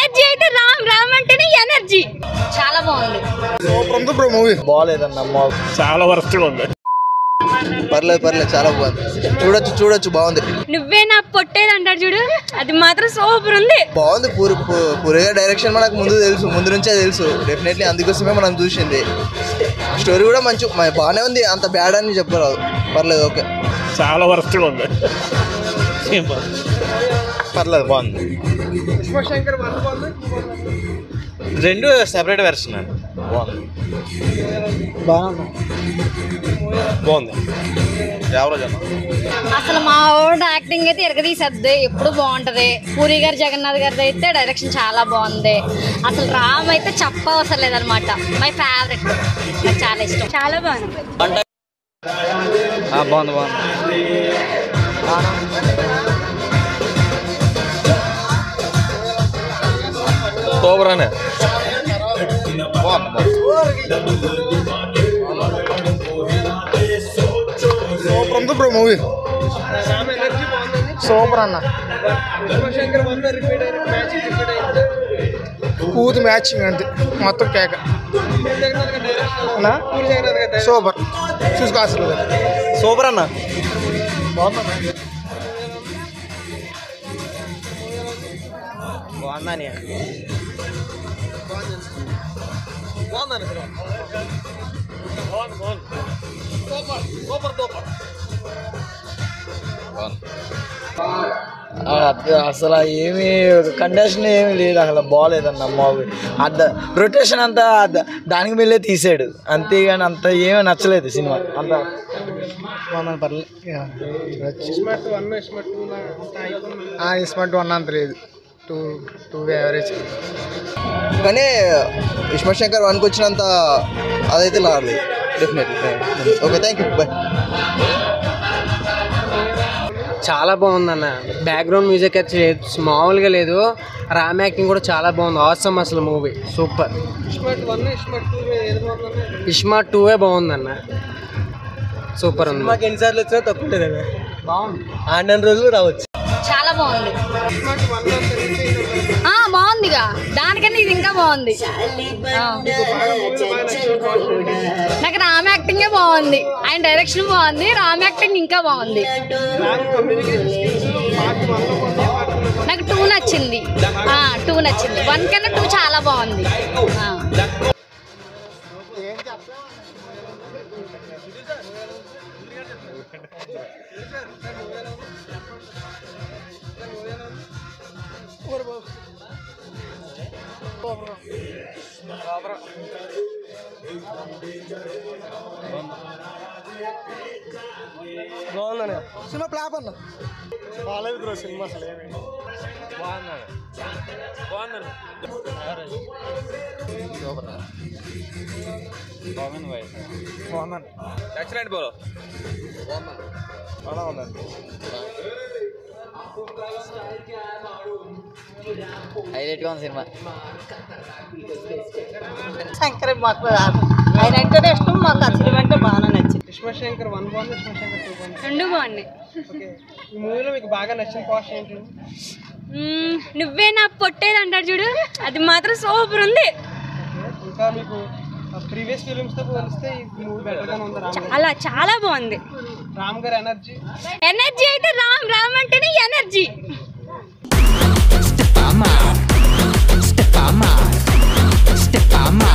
Energy అయితే రామ్ రామ్ అంటేనే energy. చాలా బాగుంది. సూపర్ ఉంది బ్రో మూవీ. బాగాలేదన్న చాలా వరస్ట్గా ఉంది. పర్లేదు చాలా బాగుంది. చూడొచ్చు బాగుంది. నువ్వే నా పొట్టేది అంటారు చూడు, అది మాత్రం సూపర్ ఉంది. బాగుంది. పూరిగా డైరెక్షన్ మనకు ముందు నుంచే తెలుసు డెఫినెట్లీ, అందుకోసమే మనం చూసింది. స్టోరీ కూడా బాగానే ఉంది, అంత బ్యాడ్ అని చెప్పరాదు. పర్లేదు, ఓకే. చాలా వరస్ట్గా ఉంది. పర్లేదు, బాగుంది. రెండు సెపరేట్ వెర్షన్ అండి. బాగుంది. అసలు మా ఓల్డ్ యాక్టింగ్ అయితే ఎరగదీసద్ది, ఎప్పుడు బాగుంటది. పూరి గారు జగన్నాథ్ గారిది అయితే డైరెక్షన్ చాలా బాగుంది. అసలు రామ్ అయితే చెప్పవసరం లేదనమాట. మై ఫేవరెట్, నాకు చాలా ఇష్టం. చాలా బాగుంది. సూపర్ అనే సూపర్ ఉంది బ్రో మూవీ. సూపర్ అన్న. కూతు మ్యాచింగ్ అంతే, మొత్తం కేక. సూపర్, చూసుకోవాల్సిన సూపర్ అన్న. బాగుందని అసలు ఏమి కండిషన్ ఏమి లేదు, అసలు బాగోలేదన్న మూవీ. రొటేషన్ అంతా దానికి వెళ్ళే తీసాడు అంతేగాని అంత ఏమీ నచ్చలేదు సినిమా అంతా. పర్లేదు, ఇస్మార్ట్ 1 అంత లేదు, 2 యావరేజ్. కానీ ఇస్మార్ట్ శంకర్ 1కి వచ్చినంత అదైతే రాలేదు definitely. Okay, thank you, bye. చాలా బాగుందన్న. బ్యాక్గ్రౌండ్ మ్యూజిక్ అయితే మామూలుగా లేదు. రామ్ యాక్టింగ్ కూడా చాలా బాగుంది. ఆసమ్ అసలు మూవీ సూపర్. ఇస్మార్ట్ 2 బాగుందన్న, సూపర్ ఉంది. మాకు ఎన్నిసార్లు వచ్చినా తక్కువ ఉంటుంది. బాగుంది. 6 రోజులు రావచ్చు. చాలా బాగుంది. బాగుందిగా, దానికన్నా ఇది ఇంకా బాగుంది. నాకు రామ్ యాక్టింగే బాగుంది, ఆయన డైరెక్షన్ బాగుంది, రామ్ యాక్టింగ్ ఇంకా బాగుంది. నాకు 2 నచ్చింది. 2 నచ్చింది. 1 కన్నా 2 చాలా బాగుంది. బాగుందనే సినిమా. ప్లాప్ అన్న బాగాలేదు బ్రో సినిమా, అసలు ఏమి బాగుందండి. ఎక్సలెంట్ బ్రో, బాగా ఉందండి. హైలైట్గా ఉంది సినిమా. శంకర్ మాకు ఆయన అంటేనే ఇష్టం, మాకు ఆ సినిమా అంటే బాగా నచ్చింది. ఇస్మార్ట్ శంకర్ 1 బాగుంది, ఇస్మార్ట్ శంకర్ 2 బాగుంది. రెండు బాగున్నాయి. ఓకే, ఈ మూవీలో మీకు బాగా నచ్చిన పోర్షన్ ఏంటి? నువ్వే నా పొట్టేది అంటారు చూడు, అది మాత్రం సూపర్ ఉంది. ఇంకా మీకు ప్రీవియస్ ఫిలిమ్స్ తో పోలిస్తే ఈ మూవీ బెటర్ గానే ఉంది. అలా చాలా బాగుంది. రామ్ గారి ఎనర్జీ అయితే రామ్ రామ్ అంటేనే ఎనర్జీ. Step on my